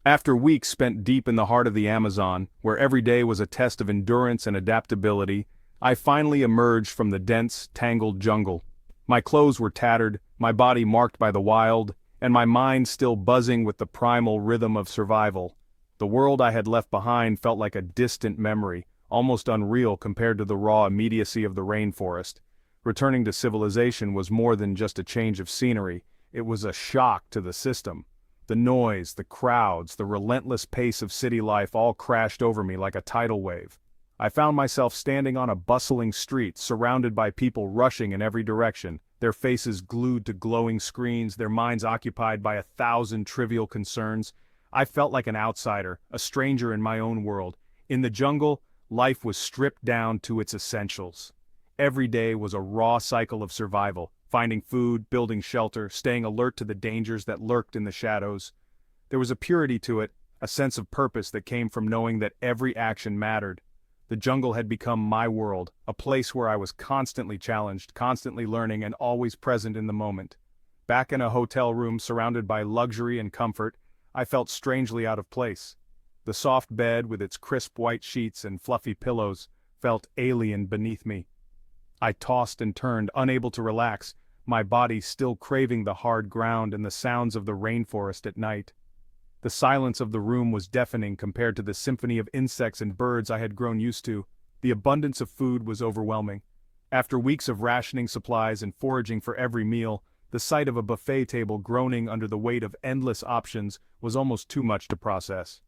After weeks spent deep in the heart of the Amazon, where every day was a test of endurance and adaptability, I finally emerged from the dense, tangled jungle. My clothes were tattered, my body marked by the wild, and my mind still buzzing with the primal rhythm of survival. The world I had left behind felt like a distant memory, almost unreal compared to the raw immediacy of the rainforest. Returning to civilization was more than just a change of scenery, it was a shock to the system. The noise, the crowds, the relentless pace of city life all crashed over me like a tidal wave. I found myself standing on a bustling street, surrounded by people rushing in every direction, their faces glued to glowing screens, their minds occupied by 1,000 trivial concerns. I felt like an outsider, a stranger in my own world. In the jungle, life was stripped down to its essentials. Every day was a raw cycle of survival, finding food, building shelter, staying alert to the dangers that lurked in the shadows. There was a purity to it, a sense of purpose that came from knowing that every action mattered. The jungle had become my world, a place where I was constantly challenged, constantly learning, and always present in the moment. Back in a hotel room surrounded by luxury and comfort, I felt strangely out of place. The soft bed with its crisp white sheets and fluffy pillows felt alien beneath me. I tossed and turned, unable to relax, my body still craving the hard ground and the sounds of the rainforest at night. The silence of the room was deafening compared to the symphony of insects and birds I had grown used to. The abundance of food was overwhelming. After weeks of rationing supplies and foraging for every meal, the sight of a buffet table groaning under the weight of endless options was almost too much to process.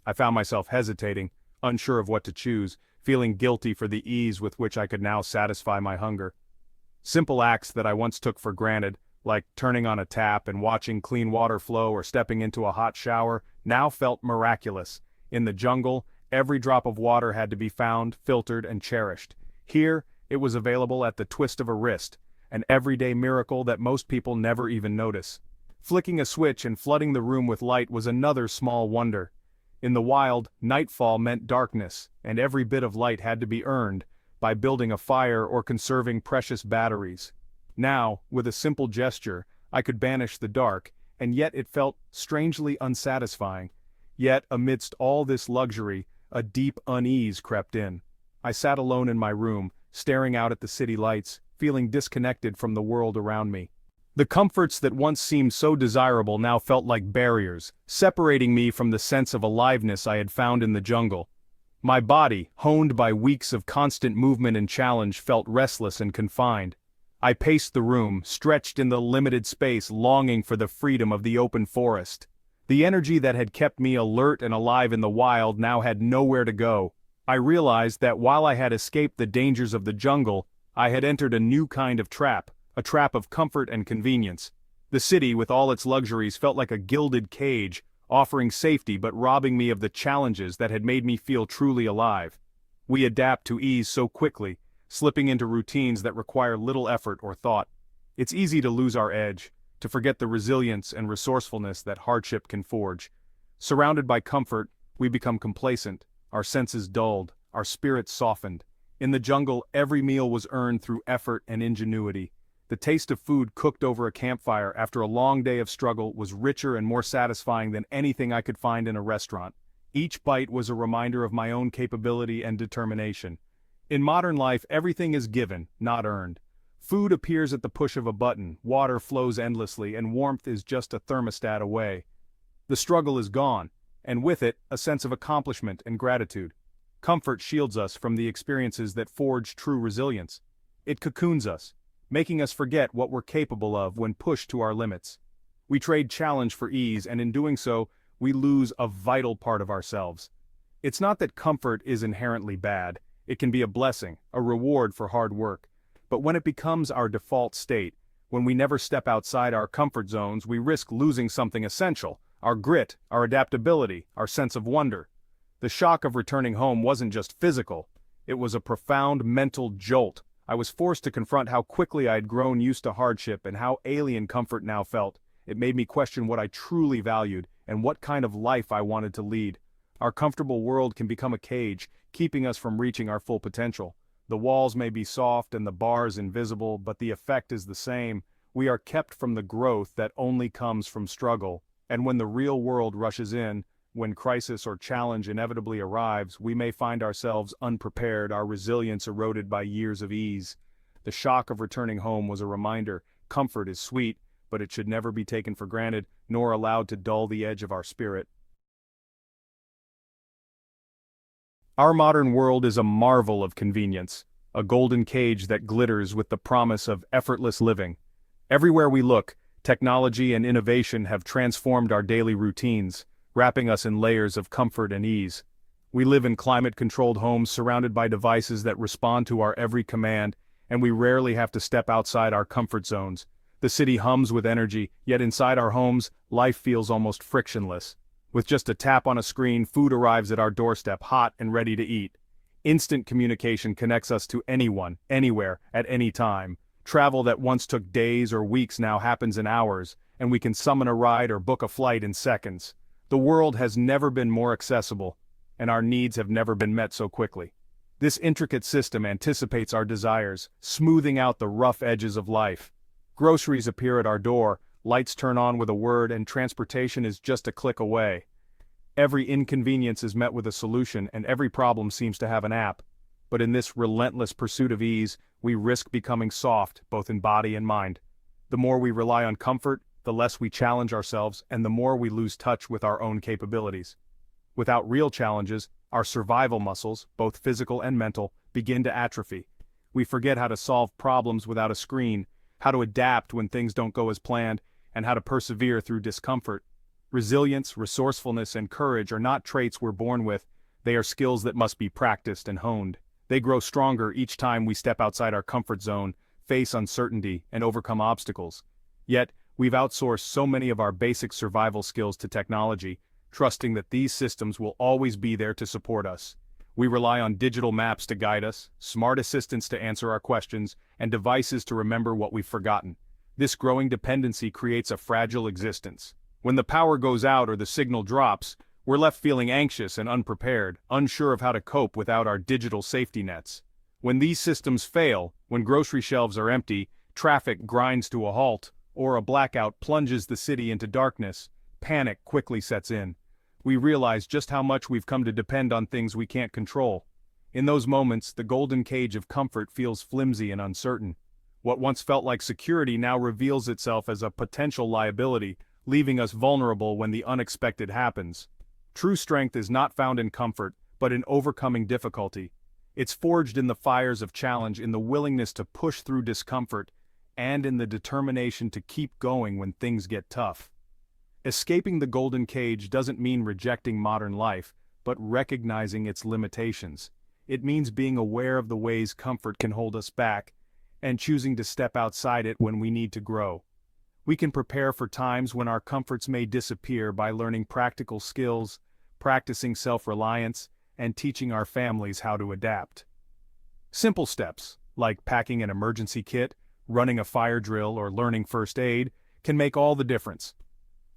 I found myself hesitating, unsure of what to choose, feeling guilty for the ease with which I could now satisfy my hunger. Simple acts that I once took for granted, like turning on a tap and watching clean water flow or stepping into a hot shower, now felt miraculous. In the jungle, every drop of water had to be found, filtered, and cherished. Here, it was available at the twist of a wrist, an everyday miracle that most people never even notice. Flicking a switch and flooding the room with light was another small wonder. In the wild, nightfall meant darkness, and every bit of light had to be earned, by building a fire or conserving precious batteries. Now, with a simple gesture, I could banish the dark, and yet it felt strangely unsatisfying. Yet, amidst all this luxury, a deep unease crept in. I sat alone in my room, staring out at the city lights, feeling disconnected from the world around me. The comforts that once seemed so desirable now felt like barriers, separating me from the sense of aliveness I had found in the jungle. My body, honed by weeks of constant movement and challenge, felt restless and confined. I paced the room, stretched in the limited space, longing for the freedom of the open forest. The energy that had kept me alert and alive in the wild now had nowhere to go. I realized that while I had escaped the dangers of the jungle, I had entered a new kind of trap, a trap of comfort and convenience. The city, with all its luxuries, felt like a gilded cage, offering safety but robbing me of the challenges that had made me feel truly alive. We adapt to ease so quickly, slipping into routines that require little effort or thought. It's easy to lose our edge, to forget the resilience and resourcefulness that hardship can forge. Surrounded by comfort, we become complacent, our senses dulled, our spirits softened. In the jungle, every meal was earned through effort and ingenuity. The taste of food cooked over a campfire after a long day of struggle was richer and more satisfying than anything I could find in a restaurant. Each bite was a reminder of my own capability and determination. In modern life, everything is given, not earned. Food appears at the push of a button, water flows endlessly, and warmth is just a thermostat away. The struggle is gone, and with it, a sense of accomplishment and gratitude. Comfort shields us from the experiences that forge true resilience. It cocoons us, making us forget what we're capable of when pushed to our limits. We trade challenge for ease, and in doing so, we lose a vital part of ourselves. It's not that comfort is inherently bad. It can be a blessing, a reward for hard work. But when it becomes our default state, when we never step outside our comfort zones, we risk losing something essential: our grit, our adaptability, our sense of wonder. The shock of returning home wasn't just physical, it was a profound mental jolt. I was forced to confront how quickly I had grown used to hardship and how alien comfort now felt. It made me question what I truly valued and what kind of life I wanted to lead. Our comfortable world can become a cage, keeping us from reaching our full potential. The walls may be soft and the bars invisible, but the effect is the same. We are kept from the growth that only comes from struggle, and when the real world rushes in, when crisis or challenge inevitably arrives, we may find ourselves unprepared, our resilience eroded by years of ease. The shock of returning home was a reminder: comfort is sweet, but it should never be taken for granted, nor allowed to dull the edge of our spirit. Our modern world is a marvel of convenience, a golden cage that glitters with the promise of effortless living. Everywhere we look, technology and innovation have transformed our daily routines, wrapping us in layers of comfort and ease. We live in climate-controlled homes surrounded by devices that respond to our every command, and we rarely have to step outside our comfort zones. The city hums with energy, yet inside our homes, life feels almost frictionless. With just a tap on a screen, food arrives at our doorstep hot and ready to eat. Instant communication connects us to anyone, anywhere, at any time. Travel that once took days or weeks now happens in hours, and we can summon a ride or book a flight in seconds. The world has never been more accessible, and our needs have never been met so quickly. This intricate system anticipates our desires, smoothing out the rough edges of life. Groceries appear at our door, lights turn on with a word, and transportation is just a click away. Every inconvenience is met with a solution, and every problem seems to have an app. But in this relentless pursuit of ease, we risk becoming soft, both in body and mind. The more we rely on comfort, the less we challenge ourselves, and the more we lose touch with our own capabilities. Without real challenges, our survival muscles, both physical and mental, begin to atrophy. We forget how to solve problems without a screen, how to adapt when things don't go as planned, and how to persevere through discomfort. Resilience, resourcefulness, and courage are not traits we're born with, they are skills that must be practiced and honed. They grow stronger each time we step outside our comfort zone, face uncertainty, and overcome obstacles. Yet, we've outsourced so many of our basic survival skills to technology, trusting that these systems will always be there to support us. We rely on digital maps to guide us, smart assistants to answer our questions, and devices to remember what we've forgotten. This growing dependency creates a fragile existence. When the power goes out or the signal drops, we're left feeling anxious and unprepared, unsure of how to cope without our digital safety nets. When these systems fail, when grocery shelves are empty, traffic grinds to a halt, or a blackout plunges the city into darkness, panic quickly sets in. We realize just how much we've come to depend on things we can't control. In those moments, the golden cage of comfort feels flimsy and uncertain. What once felt like security now reveals itself as a potential liability, leaving us vulnerable when the unexpected happens. True strength is not found in comfort, but in overcoming difficulty. It's forged in the fires of challenge, in the willingness to push through discomfort, and in the determination to keep going when things get tough. Escaping the golden cage doesn't mean rejecting modern life, but recognizing its limitations. It means being aware of the ways comfort can hold us back, and choosing to step outside it when we need to grow. We can prepare for times when our comforts may disappear by learning practical skills, practicing self-reliance, and teaching our families how to adapt. Simple steps, like packing an emergency kit, running a fire drill, or learning first aid, can make all the difference.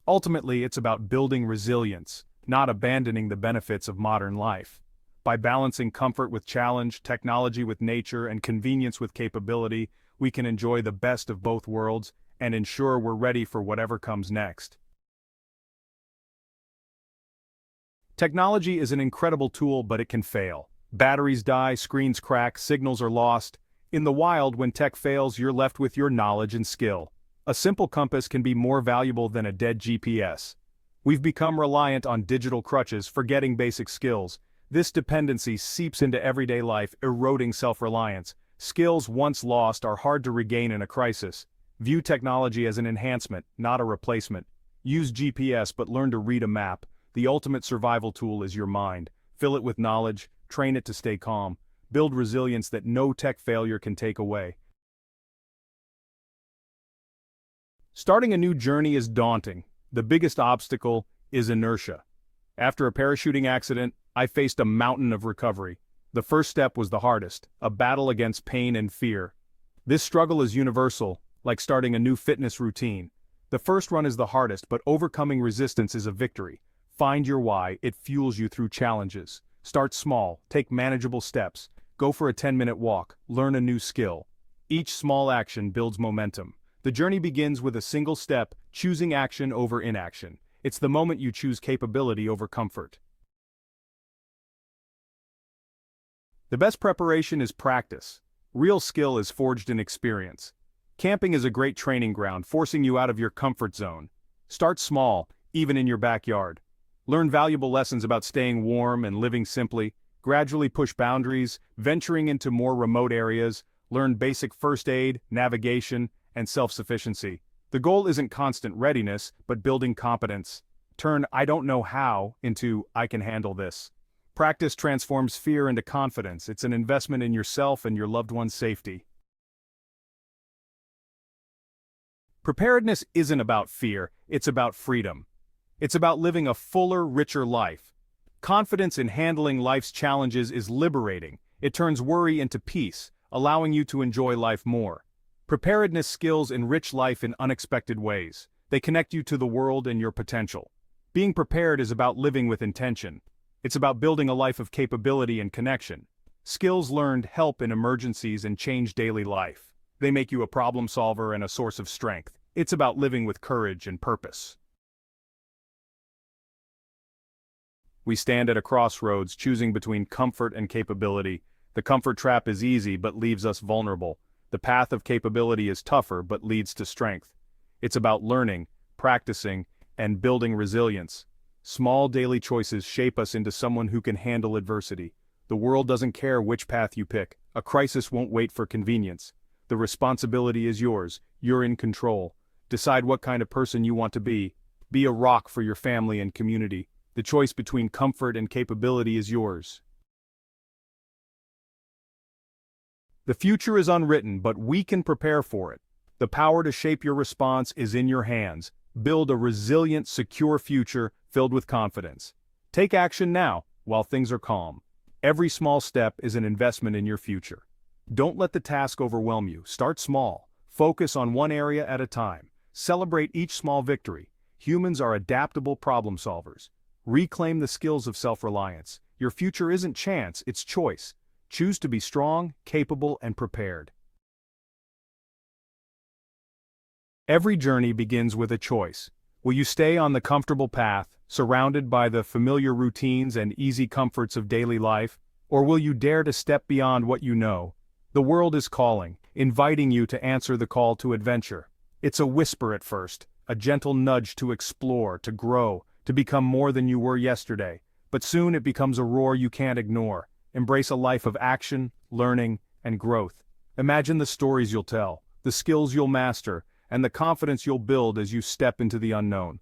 Ultimately, it's about building resilience, not abandoning the benefits of modern life. By balancing comfort with challenge, technology with nature, and convenience with capability, we can enjoy the best of both worlds and ensure we're ready for whatever comes next. Technology is an incredible tool, but it can fail. Batteries die, screens crack, signals are lost. In the wild, when tech fails, you're left with your knowledge and skill. A simple compass can be more valuable than a dead GPS. We've become reliant on digital crutches, forgetting basic skills. This dependency seeps into everyday life, eroding self-reliance. Skills once lost are hard to regain in a crisis. View technology as an enhancement, not a replacement. Use GPS, but learn to read a map. The ultimate survival tool is your mind. Fill it with knowledge, train it to stay calm. Build resilience that no tech failure can take away. Starting a new journey is daunting. The biggest obstacle is inertia. After a parachuting accident, I faced a mountain of recovery. The first step was the hardest, a battle against pain and fear. This struggle is universal, like starting a new fitness routine. The first run is the hardest, but overcoming resistance is a victory. Find your why, it fuels you through challenges. Start small, take manageable steps. Go for a 10-minute walk, learn a new skill. Each small action builds momentum. The journey begins with a single step, choosing action over inaction. It's the moment you choose capability over comfort. The best preparation is practice. Real skill is forged in experience. Camping is a great training ground, forcing you out of your comfort zone. Start small, even in your backyard. Learn valuable lessons about staying warm and living simply. Gradually push boundaries, venturing into more remote areas. Learn basic first aid, navigation, and self-sufficiency. The goal isn't constant readiness, but building competence. Turn "I don't know how" into "I can handle this." Practice transforms fear into confidence. It's an investment in yourself and your loved one's safety. Preparedness isn't about fear, it's about freedom. It's about living a fuller, richer life. Confidence in handling life's challenges is liberating. It turns worry into peace, allowing you to enjoy life more. Preparedness skills enrich life in unexpected ways. They connect you to the world and your potential. Being prepared is about living with intention. It's about building a life of capability and connection. Skills learned help in emergencies and change daily life. They make you a problem solver and a source of strength. It's about living with courage and purpose. We stand at a crossroads, choosing between comfort and capability. The comfort trap is easy but leaves us vulnerable. The path of capability is tougher but leads to strength. It's about learning, practicing, and building resilience. Small daily choices shape us into someone who can handle adversity. The world doesn't care which path you pick. A crisis won't wait for convenience. The responsibility is yours. You're in control. Decide what kind of person you want to be. Be a rock for your family and community. The choice between comfort and capability is yours. The future is unwritten, but we can prepare for it. The power to shape your response is in your hands. Build a resilient, secure future filled with confidence. Take action now, while things are calm. Every small step is an investment in your future. Don't let the task overwhelm you. Start small. Focus on one area at a time. Celebrate each small victory. Humans are adaptable problem solvers. Reclaim the skills of self-reliance. Your future isn't chance, it's choice. Choose to be strong, capable, and prepared. Every journey begins with a choice. Will you stay on the comfortable path, surrounded by the familiar routines and easy comforts of daily life, or will you dare to step beyond what you know? The world is calling, inviting you to answer the call to adventure. It's a whisper at first, a gentle nudge to explore, to grow, to become more than you were yesterday. But soon it becomes a roar you can't ignore. Embrace a life of action, learning, and growth. Imagine the stories you'll tell, the skills you'll master, and the confidence you'll build as you step into the unknown.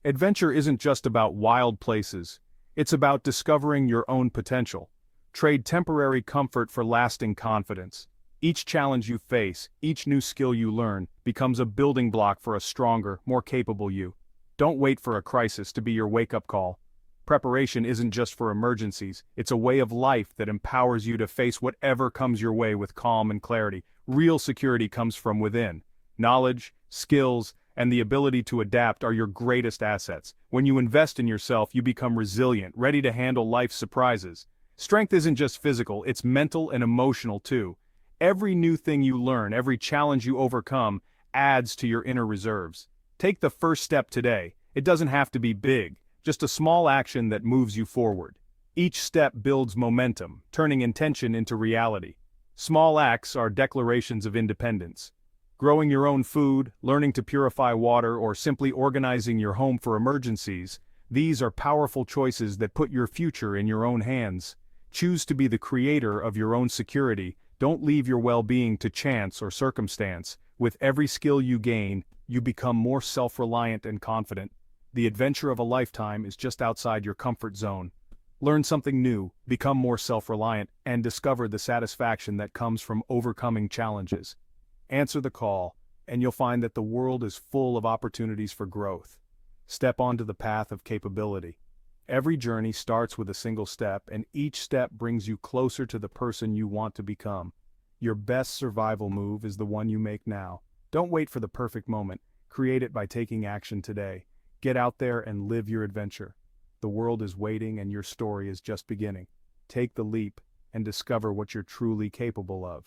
Adventure isn't just about wild places. It's about discovering your own potential. Trade temporary comfort for lasting confidence. Each challenge you face, each new skill you learn, becomes a building block for a stronger, more capable you. Don't wait for a crisis to be your wake-up call. Preparation isn't just for emergencies, it's a way of life that empowers you to face whatever comes your way with calm and clarity. Real security comes from within. Knowledge, skills, and the ability to adapt are your greatest assets. When you invest in yourself, you become resilient, ready to handle life's surprises. Strength isn't just physical, it's mental and emotional too. Every new thing you learn, every challenge you overcome, adds to your inner reserves. Take the first step today. It doesn't have to be big, just a small action that moves you forward. Each step builds momentum, turning intention into reality. Small acts are declarations of independence. Growing your own food, learning to purify water, or simply organizing your home for emergencies, these are powerful choices that put your future in your own hands. Choose to be the creator of your own security. Don't leave your well-being to chance or circumstance. With every skill you gain, you become more self-reliant and confident. The adventure of a lifetime is just outside your comfort zone. Learn something new, become more self-reliant, and discover the satisfaction that comes from overcoming challenges. Answer the call, and you'll find that the world is full of opportunities for growth. Step onto the path of capability. Every journey starts with a single step, and each step brings you closer to the person you want to become. Your best survival move is the one you make now. Don't wait for the perfect moment. Create it by taking action today. Get out there and live your adventure. The world is waiting and your story is just beginning. Take the leap and discover what you're truly capable of.